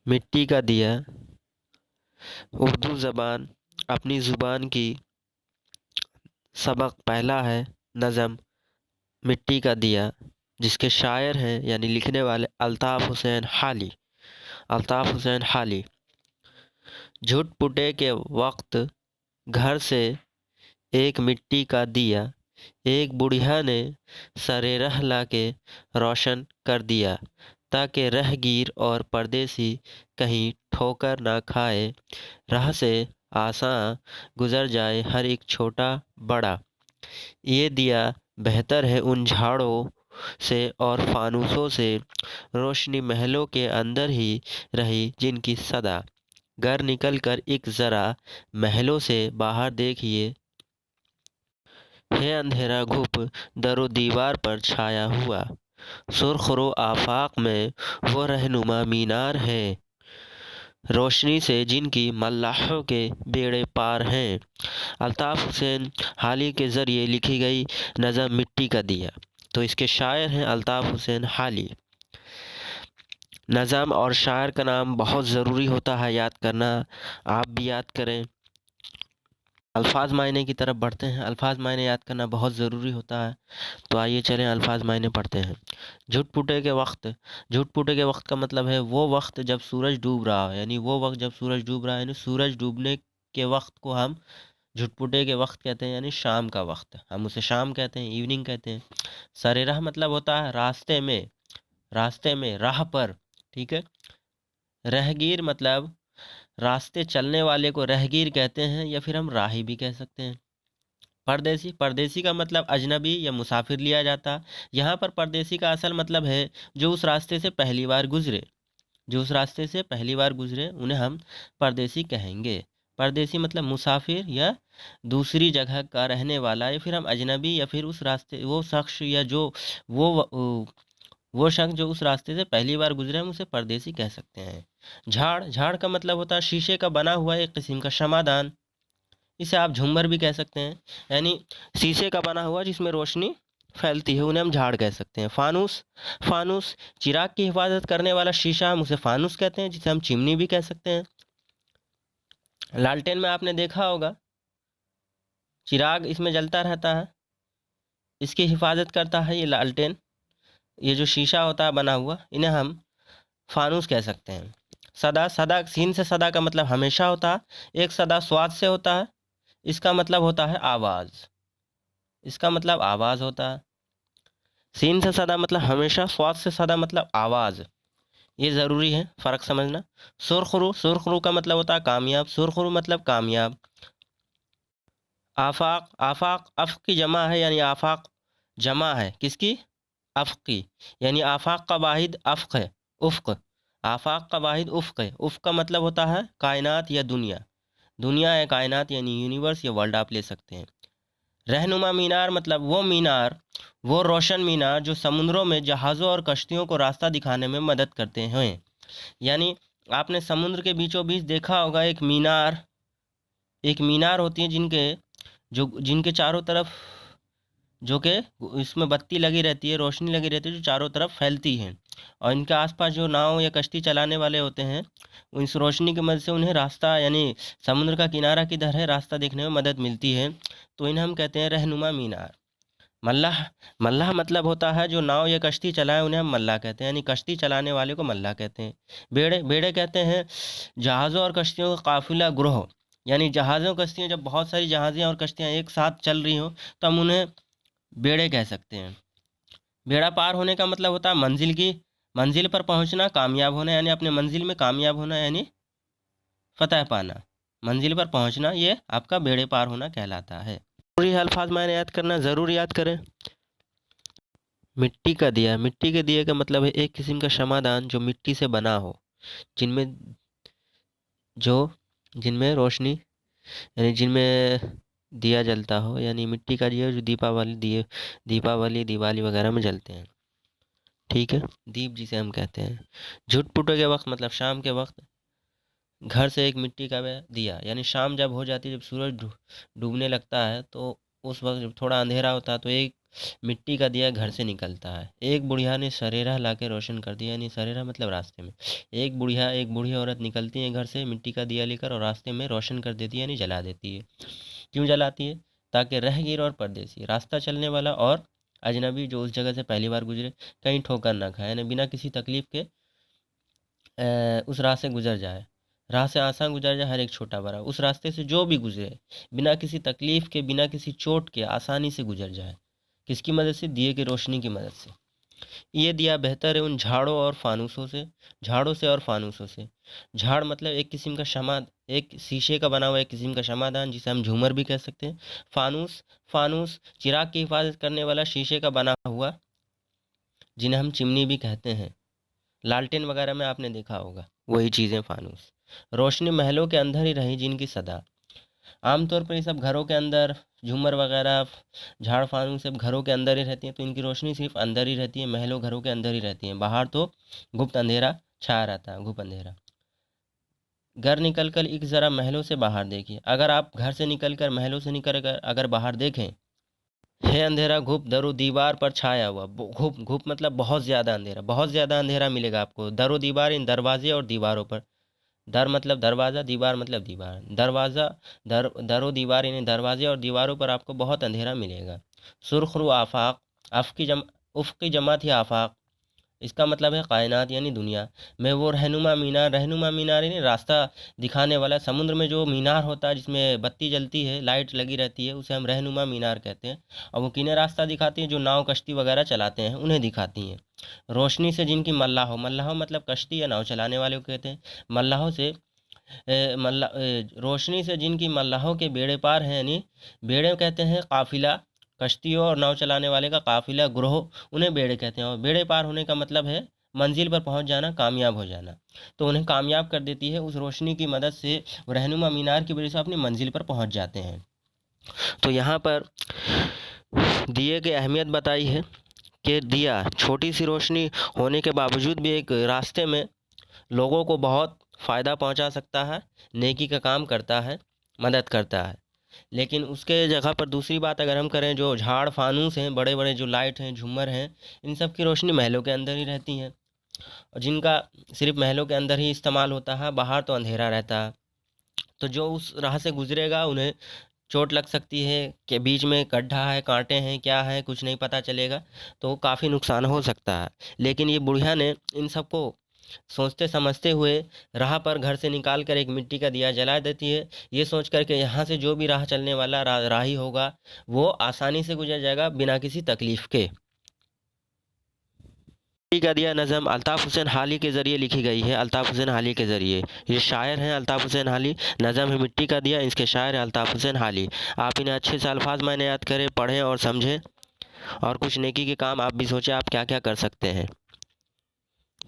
मिट्टी का दिया उर्दू ज़बान अपनी ज़ुबान की सबक पहला है नज़म मिट्टी का दिया, जिसके शायर हैं यानी लिखने वाले अल्ताफ़ हुसैन हाली। अल्ताफ़ हुसैन हाली। झुट पुटे के वक्त घर से एक मिट्टी का दिया, एक बुढ़िया ने सरे राह लाके रोशन कर दिया, ताकि राहगीर और परदेसी कहीं ठोकर ना खाए, राह से आसान गुजर जाए हर एक छोटा बड़ा। ये दिया बेहतर है उन झाड़ों से और फानूसों से, रोशनी महलों के अंदर ही रही जिनकी सदा। घर निकल कर एक ज़रा महलों से बाहर देखिए, है अंधेरा घुप दरो दीवार पर छाया हुआ, सुरखरो आफाक में वो रहनुमा मीनार है, रोशनी से जिनकी मल्लाहों के बेड़े पार हैं। अल्ताफ़ हुसैन हाली के ज़रिए लिखी गई नज़म मिट्टी का दिया। तो इसके शायर हैं अल्ताफ़ हुसैन हाली। नज़म और शायर का नाम बहुत ज़रूरी होता है याद करना, आप भी याद करें। अल्फाज मायने की तरफ बढ़ते हैं। अल्फाज मायने याद करना बहुत ज़रूरी होता है, तो आइए चलें अल्फाज मायने पढ़ते हैं। झुट पुटे के वक्त। झुट पुटे के वक्त का मतलब है वो वक्त जब सूरज डूब रहा हो, यानी वो वक्त जब सूरज डूब रहा है, यानी सूरज डूबने के वक्त को हम झुटपुटे के वक्त कहते हैं, यानी शाम का वक्त। हम उसे शाम कहते हैं, इवनिंग कहते हैं। सरे राह मतलब होता है रास्ते में, रास्ते में, राह पर। ठीक है। राहगीर मतलब रास्ते चलने वाले को राहगीर कहते हैं, या फिर हम राही भी कह सकते हैं। परदेसी। परदेसी का मतलब अजनबी या मुसाफिर लिया जाता। यहाँ पर परदेसी का असल मतलब है जो उस रास्ते से पहली बार गुजरे। जो उस रास्ते से पहली बार गुजरे उन्हें हम परदेसी कहेंगे। परदेसी मतलब मुसाफिर या दूसरी जगह का रहने वाला, या फिर हम अजनबी, या फिर उस रास्ते वो शख्स या जो वो वो शख्स जो उस रास्ते से पहली बार गुजरे, हम उसे परदेसी कह सकते हैं। झाड़। झाड़ का मतलब होता है शीशे का बना हुआ एक किस्म का शमादान। इसे आप झूमर भी कह सकते हैं, यानी शीशे का बना हुआ जिसमें रोशनी फैलती है, उन्हें हम झाड़ कह सकते हैं। फानूस। फानूस चिराग की हिफाजत करने वाला शीशा, हम उसे फानूस कहते हैं, जिसे हम चिमनी भी कह सकते हैं। लालटेन में आपने देखा होगा चिराग इसमें जलता रहता है, इसकी हिफाजत करता है ये लालटेन। ये जो शीशा होता है बना हुआ, इन्हें हम फानूस कह सकते हैं। सदा। सदा सीन से सदा का मतलब हमेशा होता है। एक सदा स्वाद से होता है, इसका मतलब होता है आवाज़। इसका मतलब आवाज़ होता है। सीन से सदा मतलब हमेशा, स्वाद से सदा मतलब आवाज़। ये ज़रूरी है फ़र्क समझना। सुरखरू। सुरखरू का मतलब होता है कामयाब। सुरखरू मतलब कामयाब। आफाक। आफाक अफ़ की जमा है, यानी आफाक जमा है किसकी? अफ़ की। यानी आफाक का वाहिद अफ़्क है, उफ़्क। आफाक का वाहिद उफ़्क है। उफ़्क का मतलब होता है कायनात या दुनिया। दुनिया है कायनात, यानी यूनिवर्स या वर्ल्ड आप ले सकते हैं। रहनुमा मीनार मतलब वो मीनार, वो रोशन मीनार जो समुद्रों में जहाज़ों और कश्तियों को रास्ता दिखाने में मदद करते हैं। यानी आपने समुद्र के बीचों बीच देखा होगा एक मीनार। एक मीनार होती है जिनके चारों तरफ जो कि इसमें बत्ती लगी रहती है, रोशनी लगी रहती है, जो चारों तरफ फैलती है, और इनके आसपास जो नाव या कश्ती चलाने वाले होते हैं, इस रोशनी की मदद से उन्हें रास्ता, यानी समुद्र का किनारा किधर है रास्ता देखने में मदद मिलती है, तो इन्हें हम कहते हैं रहनुमा मीनार। मल्लाह। मल्लाह मतलब होता है जो नाव या कश्ती चलाए, उन्हें हम मल्लाह कहते हैं, यानी कश्ती चलाने वाले को मल्लाह कहते हैं। बेड़े। बेड़े कहते हैं जहाज़ों और कश्तियों का काफिला ग्रोह, यानी जहाज़ों कश्तियाँ, जब बहुत सारी जहाज़ें और कश्तियाँ एक साथ चल रही हों तो हम उन्हें बेड़े कह सकते हैं। बेड़ा पार होने का मतलब होता है मंजिल पर पहुंचना, कामयाब होना, यानी अपने मंजिल में कामयाब होना, यानी फतह पाना। मंजिल पर पहुंचना ये आपका बेड़े पार होना कहलाता है। ज़रूरी अल्फाज मैंने याद करना, ज़रूर याद करें। मिट्टी का दिया। मिट्टी के दिए का मतलब है एक किस्म का शमादान जो मिट्टी से बना हो, जिनमें जो जिनमें रोशनी, यानी जिनमें दिया जलता हो, यानी मिट्टी का दिया जो दीपावली दिवाली वगैरह में जलते हैं। ठीक है। दीप जिसे हम कहते हैं। झुट पुटो के वक्त मतलब शाम के वक्त। घर से एक मिट्टी का वह दिया, यानी शाम जब हो जाती है, जब सूरज डूबने लगता है, तो उस वक्त जब थोड़ा अंधेरा होता है तो एक मिट्टी का दिया घर से निकलता है। एक बुढ़िया ने सरेरा लाके रोशन कर दिया, यानी सरेरा मतलब रास्ते में। एक बूढ़ी औरत निकलती है घर से मिट्टी का दिया लेकर और रास्ते में रोशन कर देती है, यानी जला देती है। क्यों जलाती है? ताकि राहगीर और परदेसी, रास्ता चलने वाला और अजनबी जो उस जगह से पहली बार गुजरे, कहीं ठोकर ना खाए, यानी बिना किसी तकलीफ के उस राह से गुजर जाए। राह से आसान गुजर जाए हर एक छोटा बड़ा, उस रास्ते से जो भी गुजरे बिना किसी तकलीफ के, बिना किसी चोट के आसानी से गुजर जाए। किसकी मदद से? दिए की रोशनी की मदद से। ये दिया बेहतर है उन झाड़ों और फानूसों से, झाड़ों से और फानूसों से। झाड़ मतलब एक किस्म का शमा, एक शीशे का बना हुआ एक किस्म का शमादान, जिसे हम झूमर भी कह सकते हैं। फानूस, फानूस चिराग की हिफाजत करने वाला शीशे का बना हुआ, जिन्हें हम चिमनी भी कहते हैं। लालटेन वगैरह में आपने देखा होगा, वही चीज़ें फानूस। रोशनी महलों के अंदर ही रही जिनकी सदा। आमतौर पर ये सब घरों के अंदर, झूमर वगैरह, झाड़ फानूस सब घरों के अंदर ही रहती हैं, तो इनकी रोशनी सिर्फ अंदर ही रहती है, महलों घरों के अंदर ही रहती हैं। बाहर तो गुप्त अंधेरा छाया रहता है, गुप्त अंधेरा। घर निकल कर एक ज़रा महलों से बाहर देखिए। अगर आप घर से निकल कर, महलों से निकल कर अगर बाहर देखें, है अंधेरा घुप दरो दीवार पर छाया हुआ। घुप, घुप मतलब बहुत ज़्यादा अंधेरा, बहुत ज़्यादा अंधेरा मिलेगा आपको। दरो दीवार, इन दरवाजे और दीवारों पर। दर मतलब दरवाज़ा, दीवार मतलब दीवार। दरवाज़ा, दरो दीवार, यानी दरवाजे और दीवारों पर आपको बहुत अंधेरा मिलेगा। सुरखरू आफाक, उफ़ की जमा थी आफाक, इसका मतलब है कायनात यानी दुनिया में। वो रहनुमा मीनार, रहनुमा मीनार यानी रास्ता दिखाने वाला। समुद्र में जो मीनार होता है जिसमें बत्ती जलती है, लाइट लगी रहती है, उसे हम रहनुमा मीनार कहते हैं। और वो किन्हें रास्ता दिखाती हैं? जो नाव कश्ती वगैरह चलाते हैं उन्हें दिखाती हैं। रोशनी से जिनकी मल्लाहो, मल्लाहो मतलब कश्ती या नाव चलाने वाले को कहते हैं। मल्लाहो से रोशनी से जिनकी मल्लाहों के बेड़े पार हैं, यानी बेड़े कहते हैं काफिला, कश्तियों और नाव चलाने वाले का काफिला, ग्रोह, उन्हें बेड़े कहते हैं। और बेड़े पार होने का मतलब है मंजिल पर पहुंच जाना, कामयाब हो जाना। तो उन्हें कामयाब कर देती है उस रोशनी की मदद से। रहनुमा मीनार की वजह से अपनी मंजिल पर पहुंच जाते हैं। तो यहाँ पर दिए की अहमियत बताई है कि दिया छोटी सी रोशनी होने के बावजूद भी एक रास्ते में लोगों को बहुत फ़ायदा पहुंचा सकता है, नेकी का काम करता है, मदद करता है। लेकिन उसके जगह पर दूसरी बात अगर हम करें, जो झाड़ फानूस हैं, बड़े बड़े जो लाइट हैं, झूमर हैं, इन सब की रोशनी महलों के अंदर ही रहती हैं, और जिनका सिर्फ महलों के अंदर ही इस्तेमाल होता है, बाहर तो अंधेरा रहता है। तो जो उस राह से गुजरेगा उन्हें चोट लग सकती है, कि बीच में गड्ढा है, कांटे हैं, क्या है, कुछ नहीं पता चलेगा, तो काफ़ी नुकसान हो सकता है। लेकिन ये बुढ़िया ने इन सबको सोचते समझते हुए राह पर घर से निकाल कर एक मिट्टी का दिया जला देती है, ये सोच कर के यहाँ से जो भी राह चलने वाला राही होगा वो आसानी से गुजर जाएगा बिना किसी तकलीफ़ के। मिट्टी का दिया नज़म अल्ताफ़ हुसैन हाली के ज़रिए लिखी गई है, अल्ताफ़ हुसैन हाली के ज़रिए। ये शायर हैं अल्ताफ़ हुसैन हाली, नज़म है मिट्टी का दिया, इसके शायर हैं अल्ताफ़ हुसैन हाली। आप इन्हें अच्छे से अल्फाज मायने याद करें, पढ़ें और समझें, और कुछ नेकी के काम आप भी सोचें आप क्या क्या कर सकते हैं।